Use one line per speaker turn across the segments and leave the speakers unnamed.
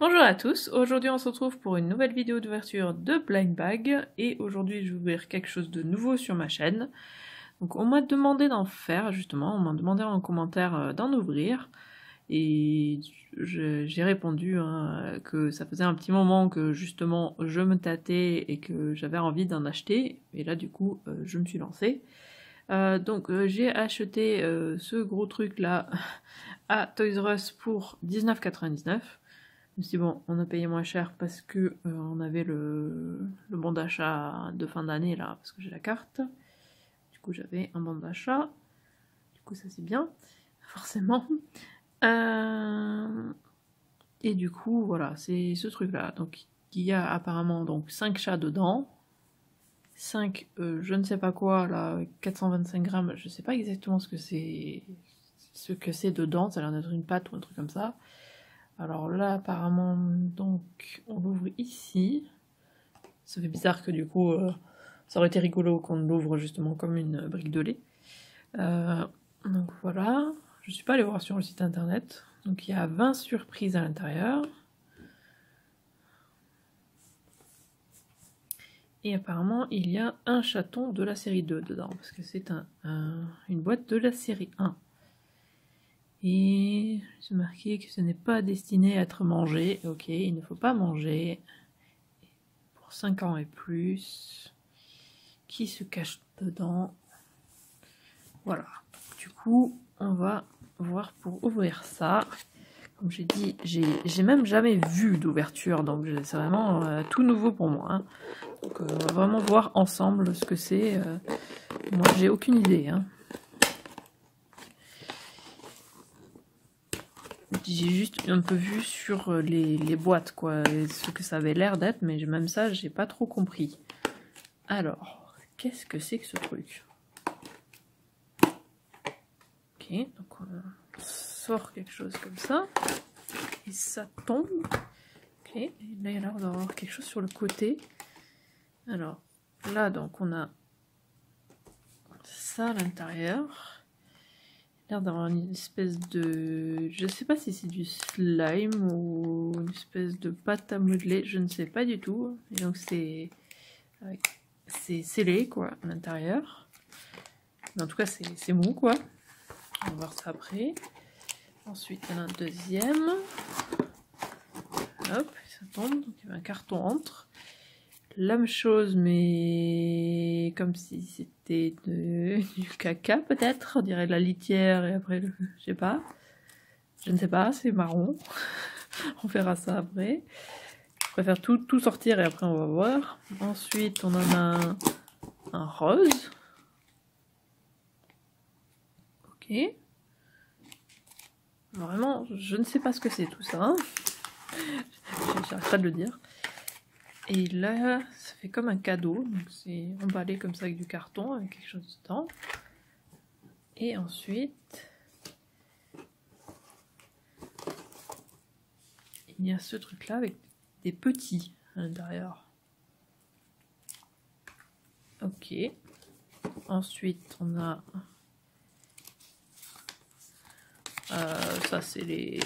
Bonjour à tous, aujourd'hui on se retrouve pour une nouvelle vidéo d'ouverture de Blind Bag et aujourd'hui je vais ouvrir quelque chose de nouveau sur ma chaîne. Donc on m'a demandé d'en faire justement, on m'a demandé en commentaire d'en ouvrir et j'ai répondu que ça faisait un petit moment que justement je me tâtais et que j'avais envie d'en acheter et là du coup je me suis lancée. J'ai acheté ce gros truc là à Toys R Us pour 19,99 €. Je me suis dit, bon, on a payé moins cher parce que on avait le bon d'achat de fin d'année là, parce que j'ai la carte. Du coup, j'avais un bon d'achat. Du coup, ça c'est bien, forcément. Euh, Et du coup, voilà, c'est ce truc-là. Donc, il y a apparemment donc 5 chats dedans. 5, je ne sais pas quoi, là, 425 grammes, je sais pas exactement ce que c'est dedans, ça a l'air d'être une pâte ou un truc comme ça. Alors là, apparemment, donc, on l'ouvre ici. Ça fait bizarre que du coup, ça aurait été rigolo qu'on l'ouvre justement comme une brique de lait. Donc voilà, je suis pas allée voir sur le site internet. Donc il y a 20 surprises à l'intérieur. Et apparemment, il y a un chaton de la série 2 dedans, parce que c'est une boîte de la série 1. Et j'ai marqué que ce n'est pas destiné à être mangé. Ok, il ne faut pas manger. Pour 5 ans et plus. Qui se cache dedans? Voilà. Du coup, on va voir pour ouvrir ça. Comme j'ai dit, j'ai même jamais vu d'ouverture, donc c'est vraiment tout nouveau pour moi. Hein. Donc on va vraiment voir ensemble ce que c'est. Moi, j'ai aucune idée. Hein. J'ai juste un peu vu sur les boîtes, quoi, ce que ça avait l'air d'être, mais même ça, j'ai pas trop compris. Alors, qu'est-ce que c'est que ce truc? Ok, donc on sort quelque chose comme ça, et ça tombe. Ok, et là il y a l'air d'avoir quelque chose sur le côté. Alors, là donc on a ça à l'intérieur. Il a l'air d'avoir une espèce de... Je sais pas si c'est du slime ou une espèce de pâte à modeler, je ne sais pas du tout. Et donc c'est scellé quoi à l'intérieur. En tout cas c'est mou quoi. On va voir ça après. Ensuite il y en a un deuxième. Hop, ça tombe, donc il y avait un carton entre. La même chose, mais comme si c'était du caca peut-être, on dirait de la litière et après, je sais pas. Je ne sais pas, c'est marron. On verra ça après. Je préfère tout sortir et après on va voir. Ensuite, on en a un rose. Ok. Vraiment, je ne sais pas ce que c'est tout ça. Hein. J'arrête pas de le dire. Et là, ça fait comme un cadeau, donc c'est emballé comme ça avec du carton, avec quelque chose dedans. Et ensuite, il y a ce truc là avec des petits à l'intérieur. Ok. Ensuite, on a... ça, c'est les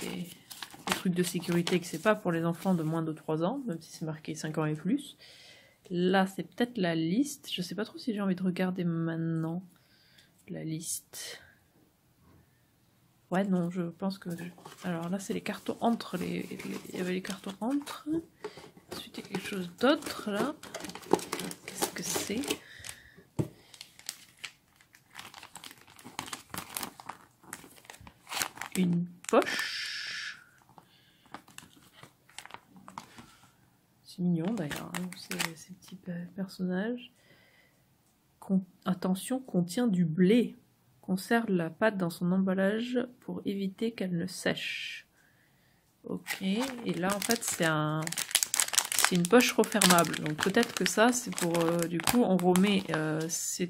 trucs de sécurité que c'est pas pour les enfants de moins de 3 ans, même si c'est marqué 5 ans et plus. Là, c'est peut-être la liste. Je sais pas trop si j'ai envie de regarder maintenant la liste. Ouais, non, je pense que... Alors là, c'est les cartons entre les... Il y avait les cartons entre. Ensuite, il y a quelque chose d'autre, là. Qu'est-ce que c'est? Une poche. C'est mignon, d'ailleurs, hein, ces petits personnages. Attention, contient du blé. Conserve la pâte dans son emballage pour éviter qu'elle ne sèche. Ok, et là en fait c'est une poche refermable. Donc peut-être que ça c'est pour du coup on remet ces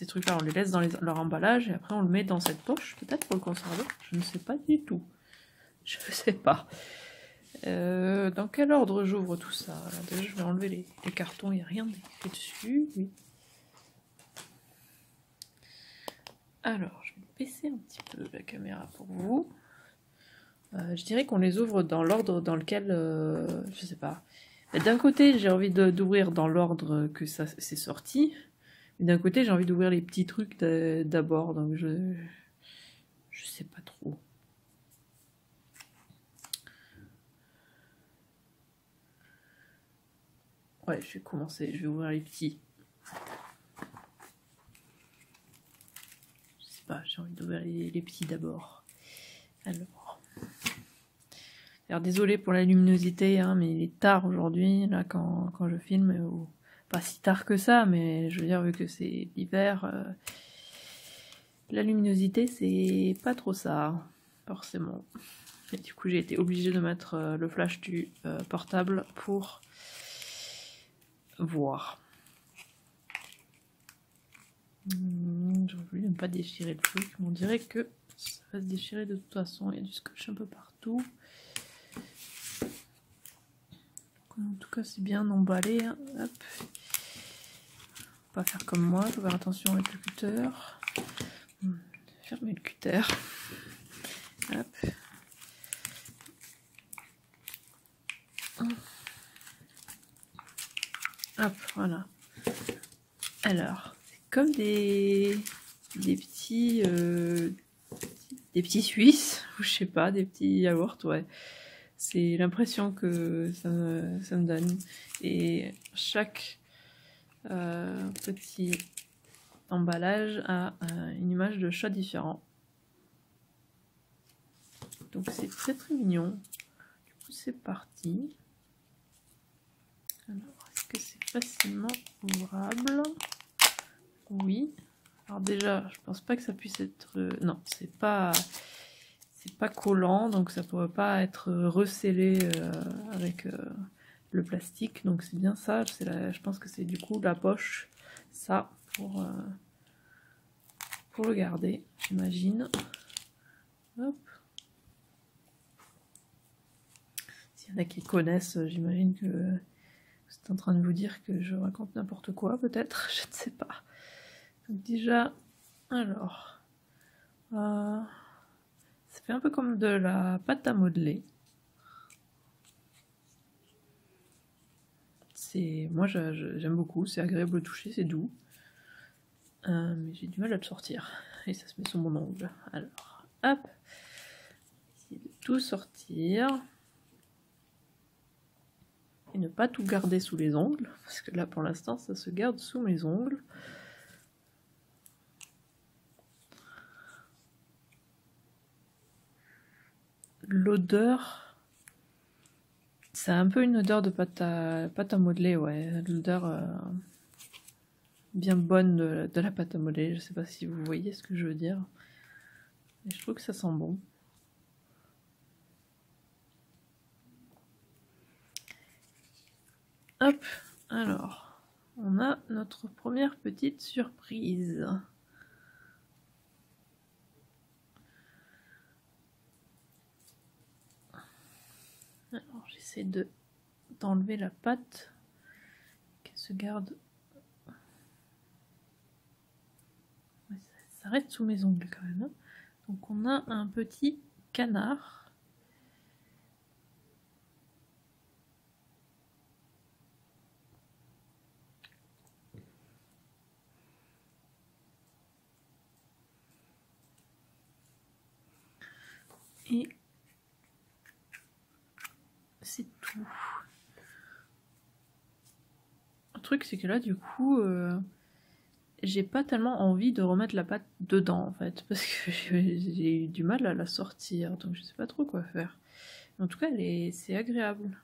trucs-là, on les laisse dans leur emballage et après on le met dans cette poche, peut-être pour le conserver. Je ne sais pas du tout. Je ne sais pas. Dans quel ordre j'ouvre tout ça? Alors, déjà je vais enlever les cartons, il n'y a rien d'écrit dessus. Oui. Alors, je vais baisser un petit peu la caméra pour vous. Je dirais qu'on les ouvre dans l'ordre dans lequel, je sais pas. D'un côté, j'ai envie d'ouvrir dans l'ordre que ça c'est sorti, mais d'un côté, j'ai envie d'ouvrir les petits trucs d'abord, donc je sais pas trop. Ouais, je vais commencer, je vais ouvrir les petits. Je sais pas, j'ai envie d'ouvrir les petits d'abord. Alors, désolé pour la luminosité, hein, mais il est tard aujourd'hui, là, quand je filme, ou pas si tard que ça, mais je veux dire, vu que c'est l'hiver, la luminosité, c'est pas trop ça, forcément. Et du coup, j'ai été obligée de mettre le flash du portable pour voir. J'ai voulu ne pas déchirer le truc, mais on dirait que ça va se déchirer de toute façon. Il y a du scotch un peu partout. En tout cas, c'est bien emballé. Hein. Hop. Pas faire comme moi, faut faire attention avec le cutter. Fermer le cutter. Hop. Hop, voilà. Alors, c'est comme des petits Suisses, ou je sais pas, des petits yaourts, ouais. C'est l'impression que ça me donne. Et chaque petit emballage a une image de chat différent. Donc c'est très très mignon. Du coup c'est parti. Alors est-ce que c'est facilement ouvrable? Oui. Alors déjà je pense pas que ça puisse être... non, c'est pas collant, donc ça pourrait pas être recellé avec le plastique, donc c'est bien ça. Je pense que c'est du coup la poche, ça, pour le garder, j'imagine. Hop. S'il y en a qui connaissent, j'imagine que vous êtes en train de vous dire que je raconte n'importe quoi, peut-être, je ne sais pas. Donc déjà, alors, ça fait un peu comme de la pâte à modeler. Moi j'aime beaucoup, c'est agréable au toucher, c'est doux. Mais j'ai du mal à le sortir. Et ça se met sur mon ongle. Alors, hop. Essayer de tout sortir. Et ne pas tout garder sous les ongles. Parce que là, pour l'instant, ça se garde sous mes ongles. L'odeur... C'est un peu une odeur de pâte à modeler, ouais. L'odeur bien bonne de la pâte à modeler. Je sais pas si vous voyez ce que je veux dire. Mais je trouve que ça sent bon. Hop, alors, on a notre première petite surprise. Alors, j'essaie d'enlever la pâte qu'elle se garde. Ouais, ça reste sous mes ongles quand même. Hein. Donc on a un petit canard. Et c'est tout. Le truc c'est que là du coup j'ai pas tellement envie de remettre la pâte dedans en fait parce que j'ai eu du mal à la sortir donc je sais pas trop quoi faire. En tout cas c'est agréable.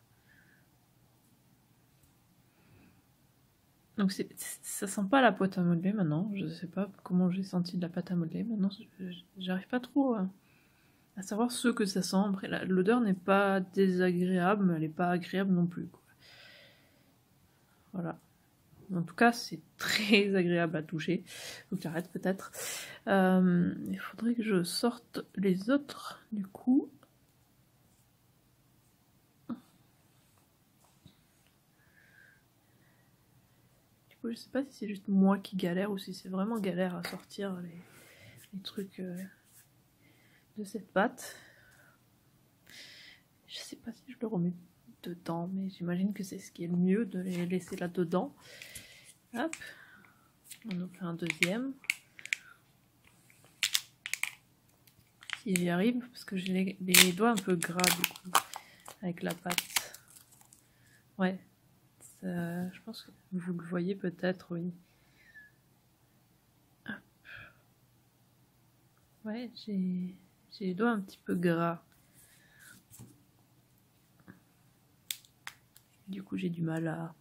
Donc ça sent pas la pâte à modeler maintenant, je sais pas comment j'ai senti de la pâte à modeler, maintenant j'arrive pas trop à savoir ce que ça sent. Après l'odeur n'est pas désagréable mais elle est pas agréable non plus quoi. Voilà. En tout cas c'est très agréable à toucher, faut que j'arrête peut-être. Il faudrait que je sorte les autres du coup. Je sais pas si c'est juste moi qui galère ou si c'est vraiment galère à sortir les trucs de cette pâte. Je sais pas si je le remets dedans, mais j'imagine que c'est ce qui est le mieux de les laisser là dedans. Hop, on en fait un deuxième. Si j'y arrive, parce que j'ai les doigts un peu gras du coup, avec la pâte. Ouais, ça, je pense que vous le voyez peut-être, oui. Hop. Ouais, j'ai les doigts un petit peu gras. Du coup, j'ai du mal à...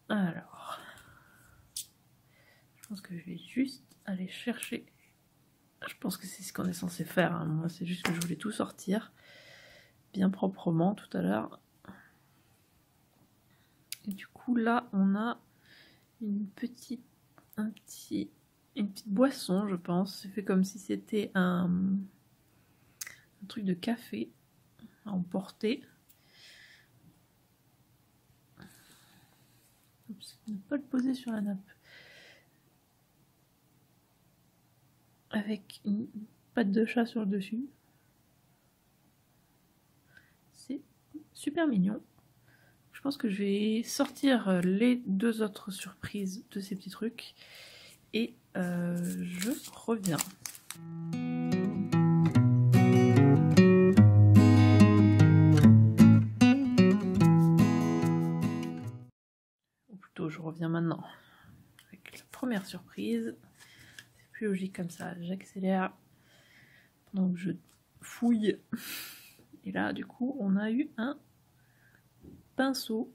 Alors... Je pense que je vais juste aller chercher... Je pense que c'est ce qu'on est censé faire, hein. Moi c'est juste que je voulais tout sortir bien proprement tout à l'heure. Et du coup là on a une petite boisson, je pense. C'est fait comme si c'était un truc de café à emporter. Oups, ne pas le poser sur la nappe. Avec une patte de chat sur le dessus. C'est super mignon. Je pense que je vais sortir les deux autres surprises de ces petits trucs. Et je reviens. Ou plutôt, je reviens maintenant. Avec la première surprise. C'est plus logique comme ça. J'accélère pendant que je fouille. Et là, du coup, on a eu un pinceau.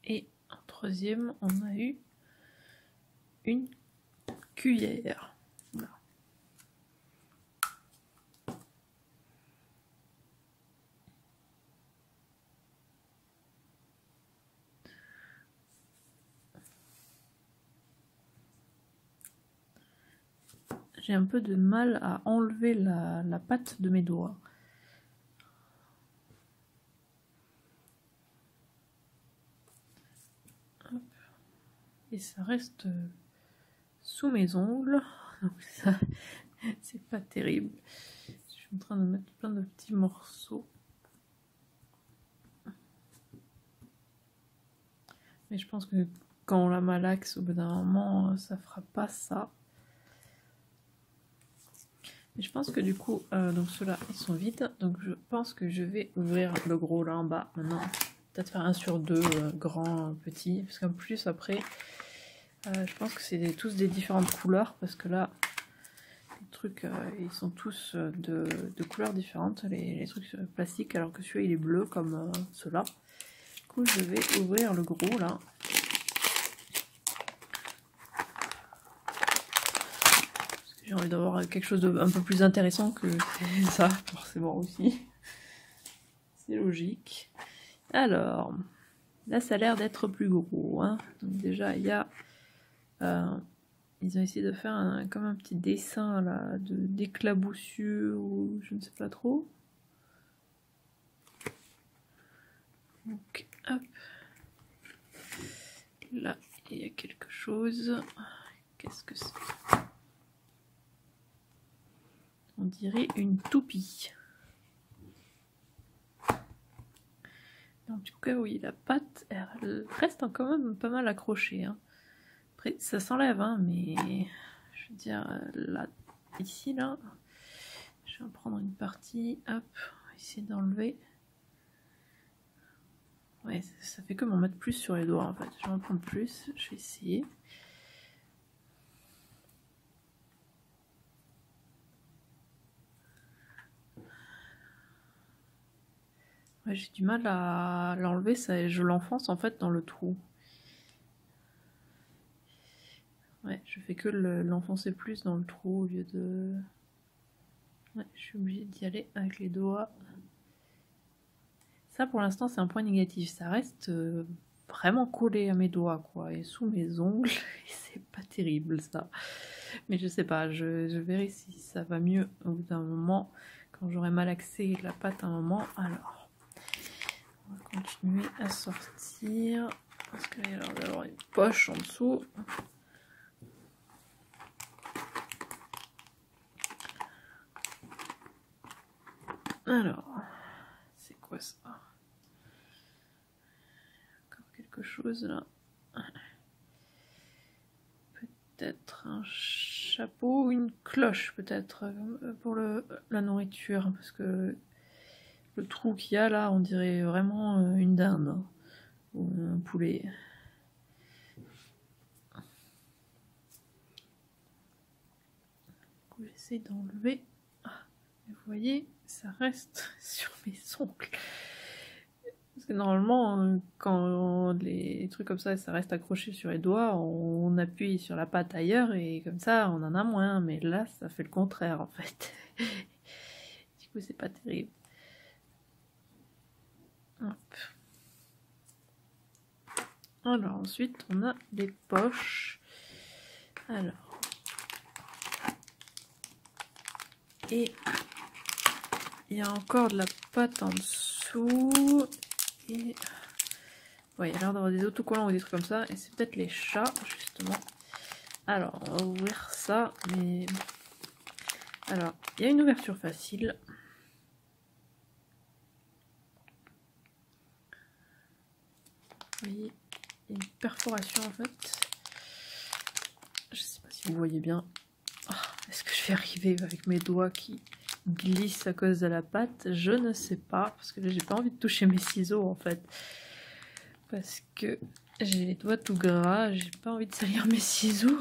Et en troisième, on a eu une cuillère. Voilà. J'ai un peu de mal à enlever la pâte de mes doigts. Hop. Et ça reste sous mes ongles, donc ça c'est pas terrible. Je suis en train de mettre plein de petits morceaux. Mais je pense que quand on la malaxe au bout d'un moment, ça fera pas ça. Mais je pense que du coup, donc ceux-là ils sont vides, donc je pense que je vais ouvrir le gros là en bas maintenant. Peut-être faire un sur deux, grand, petit, parce qu'en plus après, je pense que c'est tous des différentes couleurs, parce que là, les trucs, ils sont tous de couleurs différentes, les trucs plastiques, alors que celui-là il est bleu comme ceux-là. Du coup, je vais ouvrir le gros là. J'ai envie d'avoir quelque chose d'un peu plus intéressant que ça, forcément aussi. C'est logique. Alors, là ça a l'air d'être plus gros, hein. Donc déjà il y a... ils ont essayé de faire comme un petit dessin là, d'éclaboussure ou je ne sais pas trop. Donc hop. Là il y a quelque chose. Qu'est-ce que c'est? On dirait une toupie. En tout cas, oui, la pâte, elle reste quand même pas mal accrochée, hein. Après, ça s'enlève, hein, mais je veux dire, là, ici, là, je vais en prendre une partie, hop, on va essayer d'enlever. Ouais, ça fait que m'en mettre plus sur les doigts, en fait. Je vais en prendre plus, je vais essayer. Ouais, j'ai du mal à l'enlever, je l'enfonce en fait dans le trou. Ouais, je fais que l'enfoncer plus dans le trou au lieu de... Ouais, je suis obligée d'y aller avec les doigts. Ça pour l'instant c'est un point négatif, ça reste vraiment collé à mes doigts quoi, et sous mes ongles, et c'est pas terrible ça. Mais je sais pas, je verrai si ça va mieux au bout d'un moment, quand j'aurai malaxé la pâte un moment, alors... On va continuer à sortir. Parce qu'il y a l'air d'avoir une poche en dessous. Alors, c'est quoi ça? Encore quelque chose là. Peut-être un chapeau ou une cloche peut-être pour la nourriture. Parce que le trou qu'il y a là, on dirait vraiment une dinde hein, ou un poulet. J'essaie d'enlever. Ah, vous voyez, ça reste sur mes ongles. Parce que normalement, quand les trucs comme ça reste accroché sur les doigts, on appuie sur la patte ailleurs et comme ça, on en a moins. Mais là, ça fait le contraire en fait. Du coup, c'est pas terrible. Hop. Alors ensuite, on a les poches. Alors. Et il y a encore de la pâte en dessous. Et ouais, il y a l'air d'avoir des autocollants ou des trucs comme ça. Et c'est peut-être les chats, justement. Alors, on va ouvrir ça. Mais alors, il y a une ouverture facile. Vous voyez, il y a une perforation en fait. Je sais pas si vous voyez bien. Oh, est-ce que je vais arriver avec mes doigts qui glissent à cause de la pâte? Je ne sais pas, parce que là j'ai pas envie de toucher mes ciseaux en fait. Parce que j'ai les doigts tout gras, j'ai pas envie de salir mes ciseaux.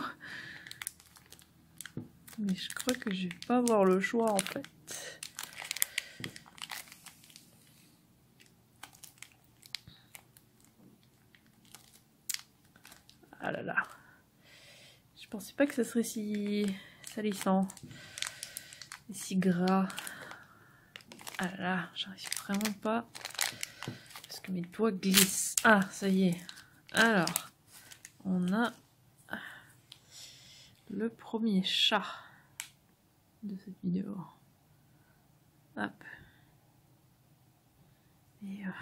Mais je crois que je vais pas avoir le choix en fait. Ah là là. Je pensais pas que ça serait si salissant. Et si gras. Ah là là, j'arrive vraiment pas. Parce que mes doigts glissent. Ah, ça y est. Alors, on a le premier chat de cette vidéo. Hop. Et ouais.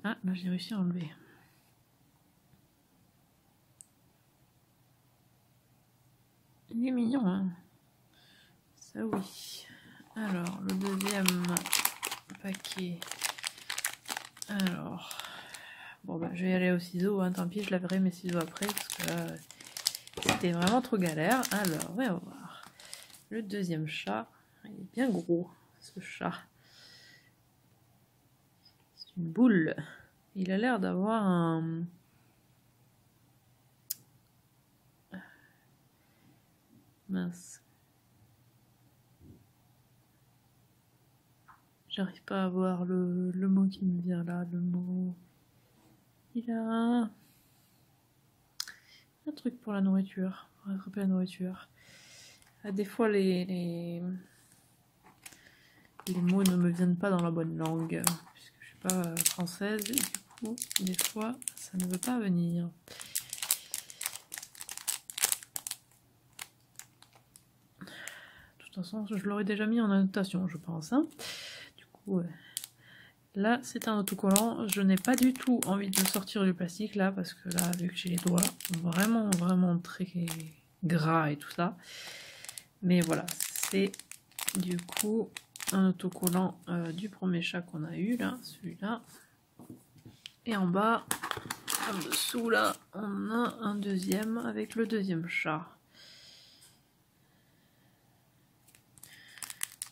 Ah, là j'ai réussi à enlever. Il est mignon, hein. Ça oui. Alors, le deuxième paquet. Alors, bon bah je vais y aller au ciseau, hein, tant pis, je laverai mes ciseaux après parce que là, c'était vraiment trop galère. Alors, on va voir. Le deuxième chat, il est bien gros, ce chat. C'est une boule. Il a l'air d'avoir un... Mince. J'arrive pas à voir le mot qui me vient là, le mot... Il a un truc pour la nourriture, pour attraper la nourriture. Ah, des fois les mots ne me viennent pas dans la bonne langue, puisque je suis pas française, et du coup, des fois, ça ne veut pas venir. De toute façon, je l'aurais déjà mis en annotation, je pense. Hein. Du coup, là, c'est un autocollant. Je n'ai pas du tout envie de sortir du plastique, là, parce que là, vu que j'ai les doigts vraiment, vraiment très gras et tout ça. Mais voilà, c'est du coup un autocollant du premier chat qu'on a eu, là, celui-là. Et en bas, en dessous, là, on a un deuxième avec le deuxième chat.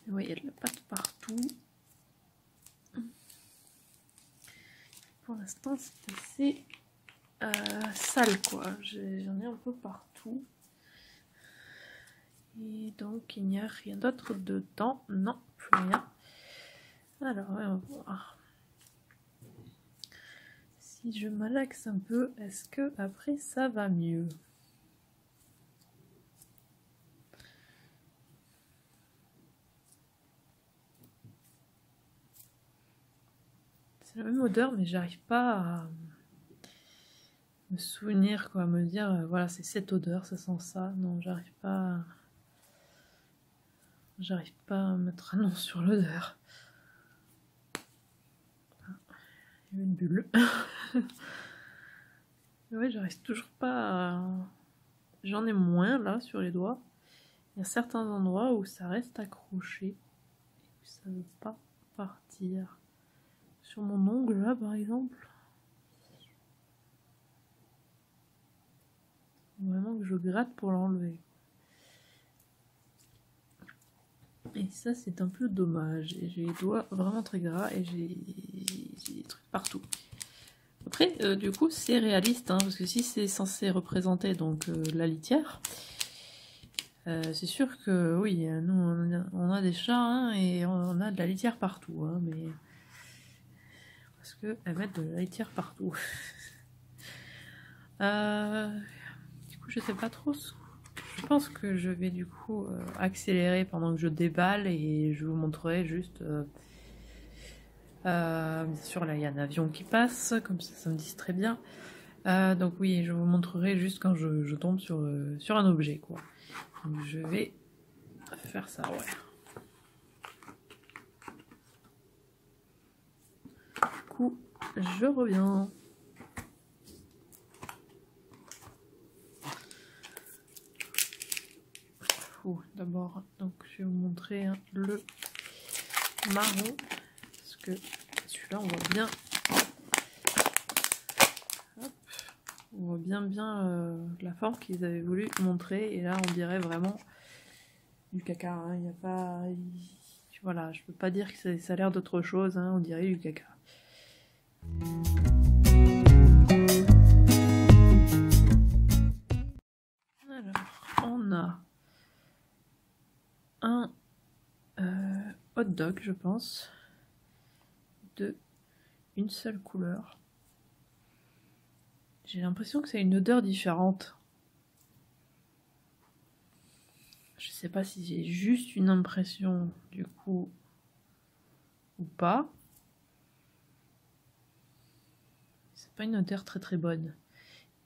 Vous voyez, il y a de la pâte partout. Pour l'instant, c'est assez sale, quoi. J'en ai un peu partout. Et donc, il n'y a rien d'autre dedans. Non, plus rien. Alors, on va voir. Si je malaxe un peu, est-ce que après ça va mieux? C'est la même odeur, mais j'arrive pas à me souvenir, quoi, à me dire, voilà, c'est cette odeur, ça sent ça. Non, j'arrive pas à mettre un nom sur l'odeur. une bulle. Ouais, j'arrive toujours pas à... J'en ai moins là sur les doigts. Il y a certains endroits où ça reste accroché et où ça ne veut pas partir. Sur mon ongle là par exemple. Vraiment que je gratte pour l'enlever. Et ça c'est un peu dommage. J'ai les doigts vraiment très gras et j'ai des trucs partout. Après, du coup, c'est réaliste, hein, parce que si c'est censé représenter donc la litière, c'est sûr que oui, nous on a des chats hein, et on a de la litière partout, hein, mais parce qu'elles mettent de la litière partout. Du coup, je sais pas trop. Je pense que je vais du coup accélérer pendant que je déballe et je vous montrerai juste. Bien sûr, là il y a un avion qui passe, comme ça me distrait bien. Donc oui, je vous montrerai juste quand je tombe sur un objet, quoi. Donc je vais faire ça, ouais. Du coup, je reviens. D'abord, donc je vais vous montrer hein, le marron, parce que celui-là on voit bien. Hop, on voit bien la forme qu'ils avaient voulu montrer, et là on dirait vraiment du caca. Hein. Il n'y a pas, voilà, je peux pas dire que ça a l'air d'autre chose. Hein, on dirait du caca. Alors, on a un hot dog, je pense, de une seule couleur. J'ai l'impression que c'est une odeur différente. Je sais pas si j'ai juste une impression du coup ou pas. C'est pas une odeur très très bonne.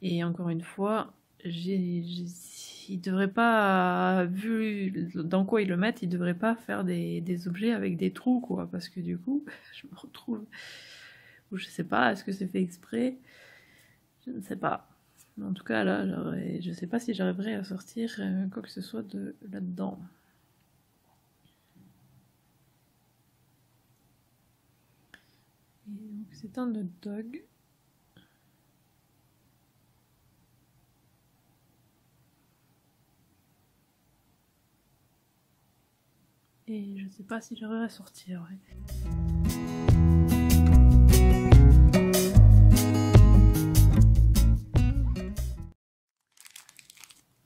Et encore une fois, ils devraient pas, vu dans quoi ils le mettent, ils devraient pas faire des objets avec des trous, quoi, parce que du coup, je me retrouve, ou je sais pas, est-ce que c'est fait exprès? Je ne sais pas. En tout cas, là, je sais pas si j'arriverai à sortir quoi que ce soit de là-dedans. Et donc, c'est un hot dog. Et je sais pas si j'arriverai à sortir. Ouais.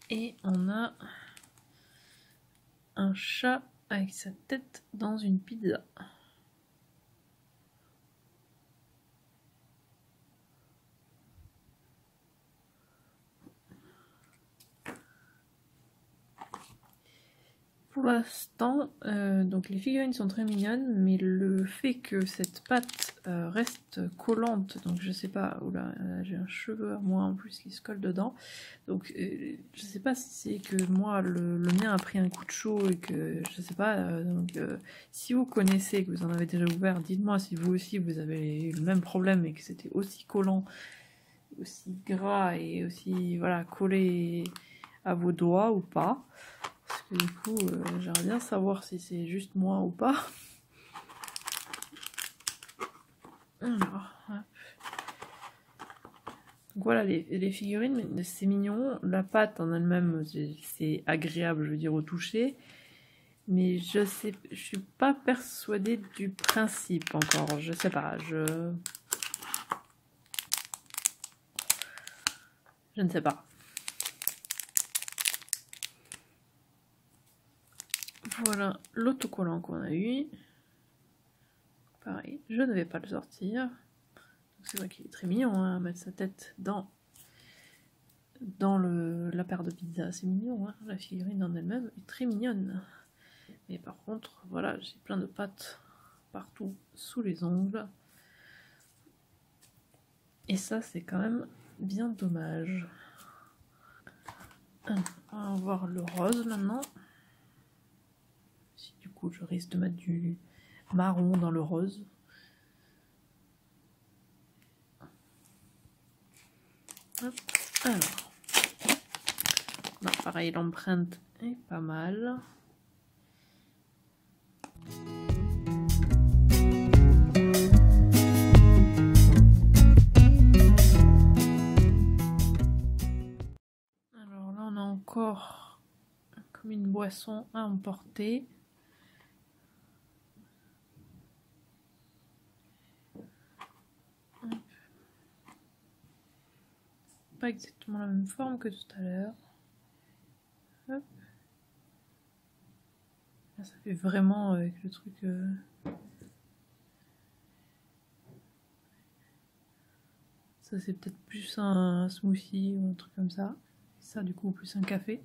Et on a un chat avec sa tête dans une pizza. Pour l'instant, donc les figurines sont très mignonnes, mais le fait que cette pâte reste collante, donc je sais pas, oula, j'ai un cheveu à moi en plus qui se colle dedans, donc je sais pas si c'est que moi le mien a pris un coup de chaud et que je sais pas, donc si vous connaissez, que vous en avez déjà ouvert, dites-moi si vous aussi vous avez eu le même problème et que c'était aussi collant, aussi gras et aussi voilà collé à vos doigts ou pas. Parce que du coup, j'aimerais bien savoir si c'est juste moi ou pas. Alors, donc voilà les figurines, c'est mignon. La pâte en elle-même, c'est agréable, je veux dire, au toucher. Mais je suis pas persuadée du principe encore. Je sais pas, je ne sais pas. Voilà l'autocollant qu'on a eu. Pareil, je ne vais pas le sortir. C'est vrai qu'il est très mignon, hein, mettre sa tête dans la paire de pizza. C'est mignon, hein, la figurine en elle-même est très mignonne. Mais par contre, voilà, j'ai plein de pâtes partout sous les ongles. Et ça, c'est quand même bien dommage. On va voir le rose maintenant. Si du coup, je risque de mettre du marron dans le rose. Hop. Alors, bah, pareil, l'empreinte est pas mal. Alors là, on a encore comme une boisson à emporter. Pas exactement la même forme que tout à l'heure. Hop. Là, ça fait vraiment avec le truc. Ça, c'est peut-être plus un smoothie ou un truc comme ça. Et ça, du coup, plus un café.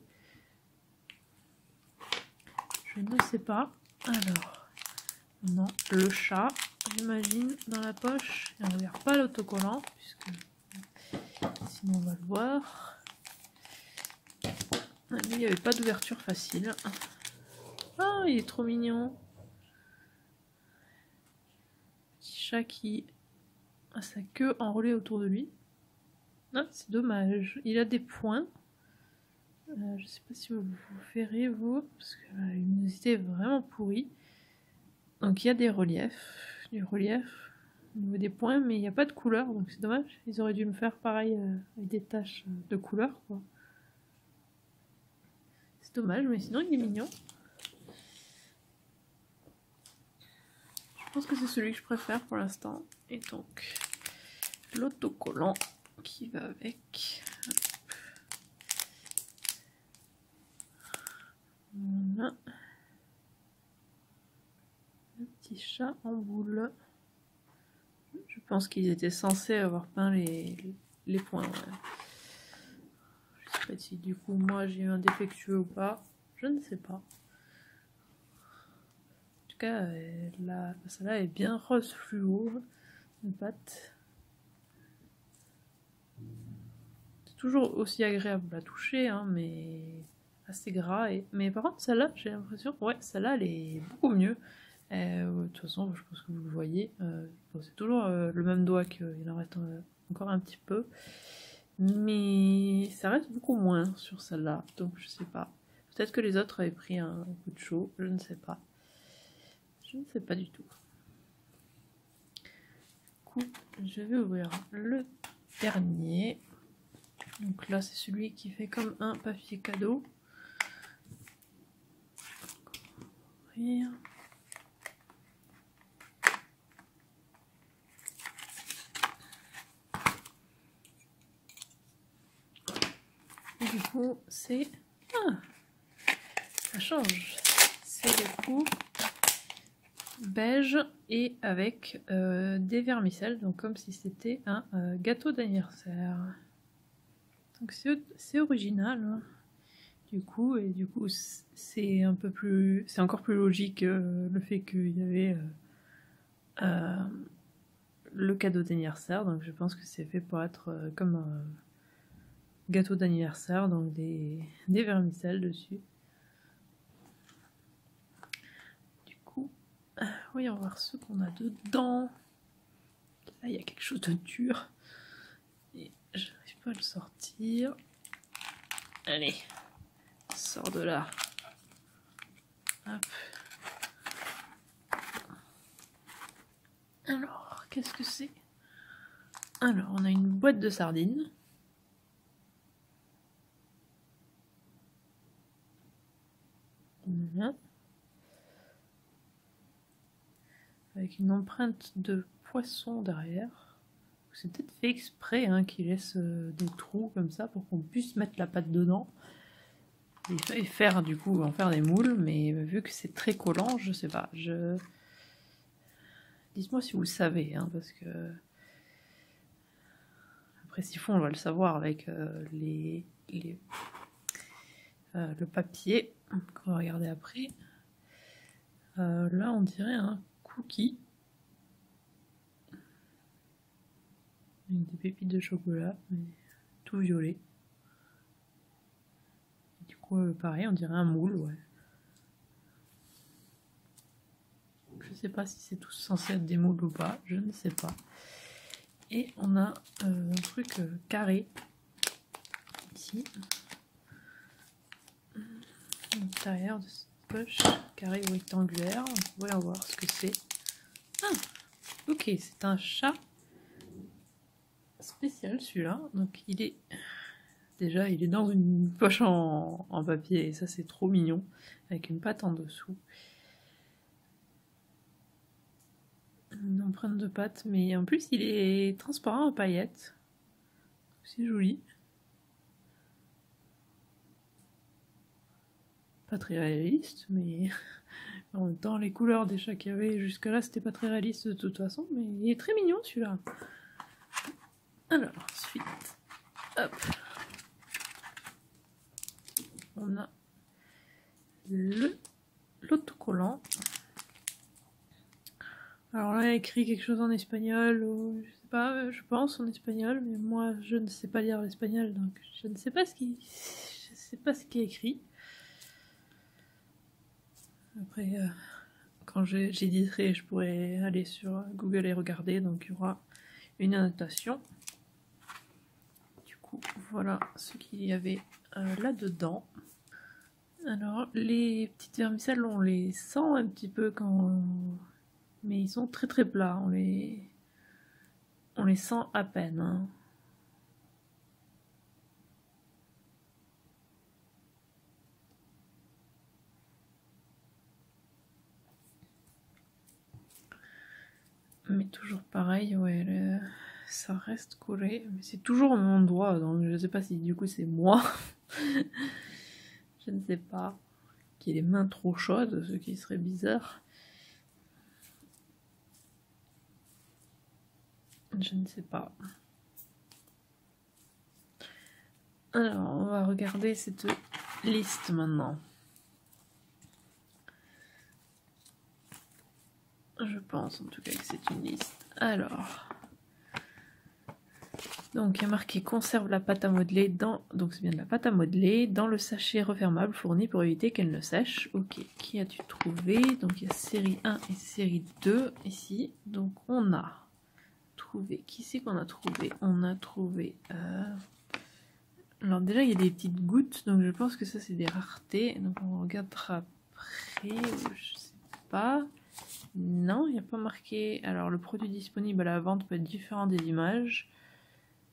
Je ne sais pas. Alors, non, le chat, j'imagine, dans la poche. Et on ne regarde pas l'autocollant, puisque sinon on va le voir. Ah, il n'y avait pas d'ouverture facile. Ah, il est trop mignon. Petit chat qui a sa queue enroulée autour de lui. Ah, c'est dommage. Il a des points. Je sais pas si vous verrez, vous, parce que la luminosité est vraiment pourrie. Donc il y a des reliefs, du relief au niveau des points, mais il n'y a pas de couleur, donc c'est dommage. Ils auraient dû me faire pareil avec des taches de couleur, quoi. C'est dommage, mais sinon il est mignon. Je pense que c'est celui que je préfère pour l'instant. Et donc, l'autocollant qui va avec. Voilà. Le petit chat en boule. Je pense qu'ils étaient censés avoir peint les points. Ouais. Je sais pas si du coup moi j'ai eu un défectueux ou pas. Je ne sais pas. En tout cas, celle-là est bien rose fluo. Une pâte. C'est toujours aussi agréable à toucher, hein, mais assez gras. Mais par contre, celle-là, j'ai l'impression, ouais, celle-là, elle est beaucoup mieux. De toute façon, je pense que vous le voyez. Bon, c'est toujours le même doigt qu'il en reste encore un petit peu. Mais ça reste beaucoup moins sur celle-là. Donc je sais pas. Peut-être que les autres avaient pris un coup de chaud. Je ne sais pas. Je ne sais pas du tout. Du coup, je vais ouvrir le dernier. Donc là, c'est celui qui fait comme un papier cadeau. Ouvrir. Et du coup, c'est... Ah, ça change. C'est du coup beige et avec des vermicelles, donc comme si c'était un gâteau d'anniversaire. Donc c'est original, hein. Du coup c'est un peu plus, c'est encore plus logique le fait qu'il y avait le cadeau d'anniversaire. Donc je pense que c'est fait pour être comme un gâteau d'anniversaire, donc des vermicelles dessus. Du coup, voyons voir ce qu'on a dedans. Là, il y a quelque chose de dur. Et je n'arrive pas à le sortir. Allez, sors de là. Hop. Alors, qu'est-ce que c'est? Alors, on a une boîte de sardines. Voilà. Avec une empreinte de poisson derrière. C'est peut-être fait exprès hein, qu'ils laissent des trous comme ça pour qu'on puisse mettre la pâte dedans. Et faire du coup, en faire des moules, mais vu que c'est très collant, je sais pas. Dites-moi si vous le savez, hein, parce que après s'il faut, on va le savoir avec le papier qu'on va regarder après. Là, on dirait un cookie avec des pépites de chocolat, mais tout violet. Du coup, pareil, on dirait un moule, ouais. Je sais pas si c'est tous censé être des moules ou pas, je ne sais pas. Et on a un truc carré ici. L'intérieur de cette poche, carré ou rectangulaire. Voyons voir ce que c'est. Ah, ok, c'est un chat spécial celui-là. Donc il est déjà il est dans une poche en papier et ça c'est trop mignon avec une patte en dessous. Une empreinte de patte, mais en plus il est transparent en paillettes. C'est joli. Pas très réaliste, mais en même temps les couleurs des chats qu'il y avait jusque là c'était pas très réaliste de toute façon, mais il est très mignon celui-là. Alors ensuite, hop, on a l'autocollant. Alors là, il y a écrit quelque chose en espagnol, ou je sais pas, je pense en espagnol, mais moi je ne sais pas lire l'espagnol, donc je ne sais pas ce qui est écrit. Après, quand j'éditerai, je pourrai aller sur Google et regarder, donc il y aura une annotation. Du coup, voilà ce qu'il y avait là-dedans. Alors, les petites vermicelles, on les sent un petit peu quand... Mais ils sont très très plats, on les sent à peine. Hein. Mais toujours pareil, ouais, ça reste collé. Mais c'est toujours au même endroit, donc je sais pas si du coup c'est moi. Je ne sais pas. Qui ait les mains trop chaudes, ce qui serait bizarre. Je ne sais pas. Alors, on va regarder cette liste maintenant. Je pense en tout cas que c'est une liste. Alors, donc il y a marqué conserve la pâte à modeler dans, donc c'est bien de la pâte à modeler, dans le sachet refermable fourni pour éviter qu'elle ne sèche. Ok, qui as-tu trouvé? Donc il y a série 1 et série 2 ici. Donc on a trouvé, qui c'est qu'on a trouvé? On a trouvé... Alors déjà il y a des petites gouttes, donc je pense que ça c'est des raretés. Donc on regardera après, je sais pas... Non, il n'y a pas marqué. Alors, le produit disponible à la vente peut être différent des images.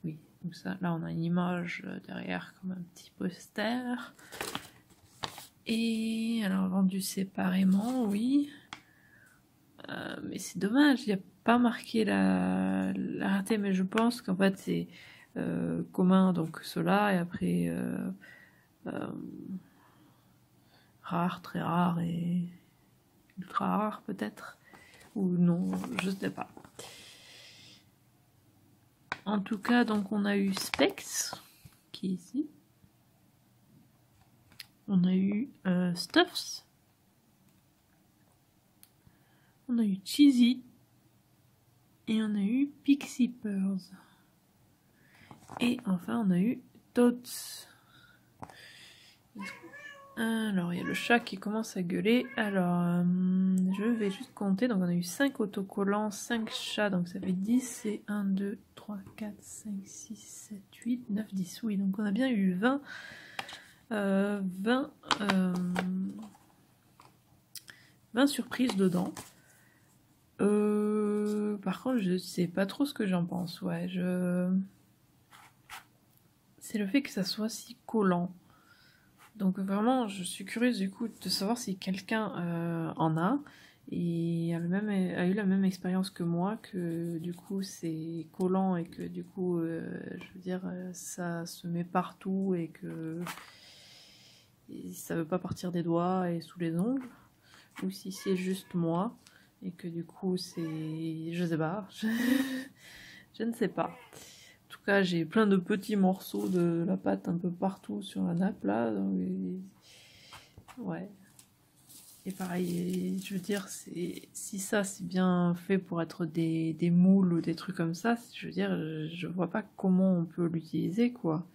Oui, donc ça, là, on a une image derrière comme un petit poster. Et alors, vendu séparément, oui. Mais c'est dommage, il n'y a pas marqué la rareté, mais je pense qu'en fait, c'est commun, donc cela, et après rare, très rare et ultra rare peut-être, ou non, je sais pas. En tout cas, donc on a eu Specs, qui est ici. On a eu Stuffs. On a eu Cheesy. Et on a eu Pixie Pearls. Et enfin, on a eu Tots. Alors, il y a le chat qui commence à gueuler. Alors, je vais juste compter. Donc, on a eu 5 autocollants, 5 chats. Donc, ça fait 10. Et 1, 2, 3, 4, 5, 6, 7, 8, 9, 10. Oui, donc on a bien eu 20. 20 surprises dedans. Par contre, je sais pas trop ce que j'en pense. Ouais, c'est le fait que ça soit si collant. Donc vraiment, je suis curieuse du coup de savoir si quelqu'un en a et a eu la même expérience que moi, que du coup c'est collant et que du coup, je veux dire, ça se met partout et que ça veut pas partir des doigts et sous les ongles, ou si c'est juste moi et que du coup c'est, je sais pas, je ne sais pas. En tout cas, j'ai plein de petits morceaux de la pâte un peu partout sur la nappe là. Donc, ouais. Et pareil, je veux dire, si ça c'est bien fait pour être des moules ou des trucs comme ça, je veux dire, je vois pas comment on peut l'utiliser quoi.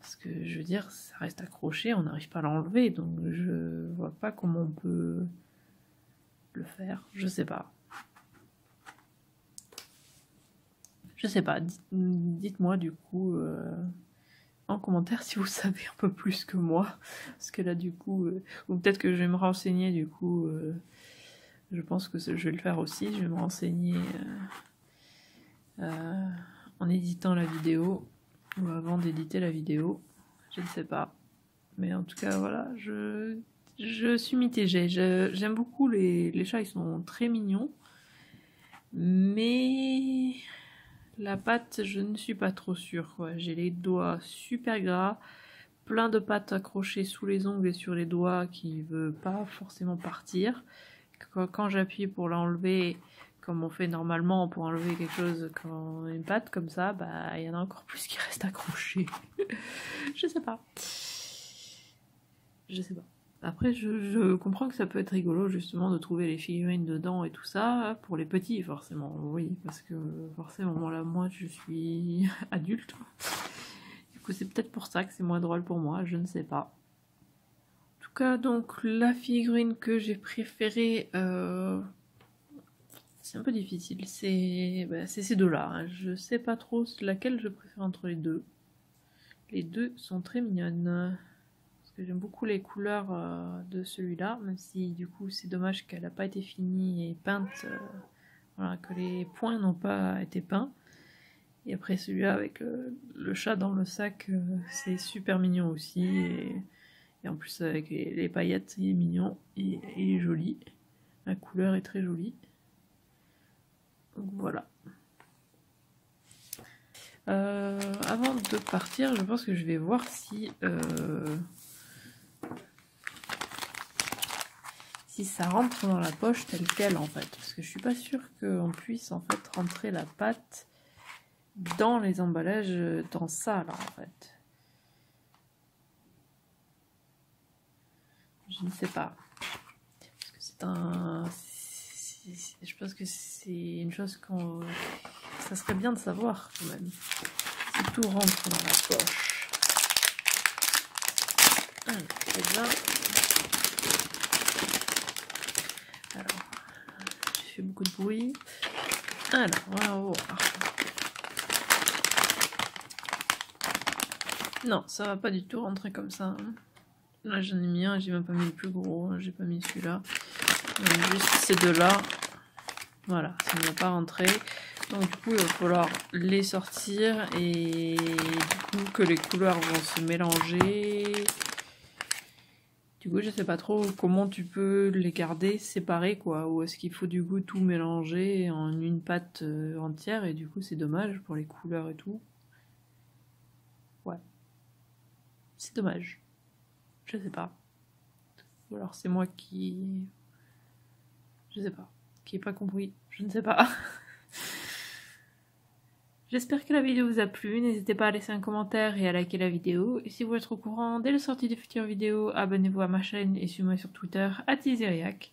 Parce que je veux dire, ça reste accroché, on n'arrive pas à l'enlever, donc je vois pas comment on peut le faire. Je sais pas. Je sais pas, dites-moi du coup en commentaire si vous savez un peu plus que moi. Parce que là, du coup, ou peut-être que je vais me renseigner, du coup, je pense que je vais le faire aussi. Je vais me renseigner en éditant la vidéo, ou avant d'éditer la vidéo. Je ne sais pas. Mais en tout cas, voilà, je suis mitigée. J'aime beaucoup les chats, ils sont très mignons. Mais la pâte, je ne suis pas trop sûre. J'ai les doigts super gras, plein de pâte accrochée sous les ongles et sur les doigts qui ne veut pas forcément partir. Quand j'appuie pour l'enlever, comme on fait normalement pour enlever quelque chose, quand une pâte comme ça, bah il y en a encore plus qui restent accrochés. Je sais pas. Je sais pas. Après, je comprends que ça peut être rigolo justement de trouver les figurines dedans et tout ça, pour les petits forcément, oui, parce que forcément là, moi je suis adulte. Du coup c'est peut-être pour ça que c'est moins drôle pour moi, je ne sais pas. En tout cas, donc la figurine que j'ai préférée, c'est un peu difficile, c'est ces deux-là, hein. Je sais pas trop laquelle je préfère entre les deux. Les deux sont très mignonnes. J'aime beaucoup les couleurs de celui-là, même si du coup c'est dommage qu'elle n'a pas été finie et peinte, voilà, que les points n'ont pas été peints. Et après celui-là avec le chat dans le sac, c'est super mignon aussi. Et en plus avec les paillettes, il est mignon et il est joli. La couleur est très jolie. Donc voilà. Avant de partir, je pense que je vais voir si ça rentre dans la poche telle quelle en fait, parce que je suis pas sûre qu'on puisse en fait rentrer la pâte dans les emballages, dans ça là en fait. Je ne sais pas, parce que c'est un, je pense que c'est une chose ça serait bien de savoir quand même, si tout rentre dans la poche. Alors, c'est là. Alors, j'ai fait beaucoup de bruit. Alors, on va voir. Non, ça va pas du tout rentrer comme ça. Là, j'en ai mis un, j'ai même pas mis le plus gros, j'ai pas mis celui-là. Juste ces deux-là. Voilà, ça ne va pas rentrer. Donc du coup, il va falloir les sortir et du coup que les couleurs vont se mélanger. Du coup, je sais pas trop comment tu peux les garder séparés, quoi. Ou est-ce qu'il faut du coup tout mélanger en une pâte entière et du coup, c'est dommage pour les couleurs et tout. Ouais. C'est dommage. Je sais pas. Ou alors c'est moi qui... Je sais pas. Qui n'ai pas compris. Je ne sais pas. J'espère que la vidéo vous a plu, n'hésitez pas à laisser un commentaire et à liker la vidéo. Et si vous êtes au courant dès la sortie des futures vidéos, abonnez-vous à ma chaîne et suivez-moi sur Twitter @Izeriac.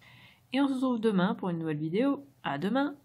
Et on se retrouve demain pour une nouvelle vidéo. À demain!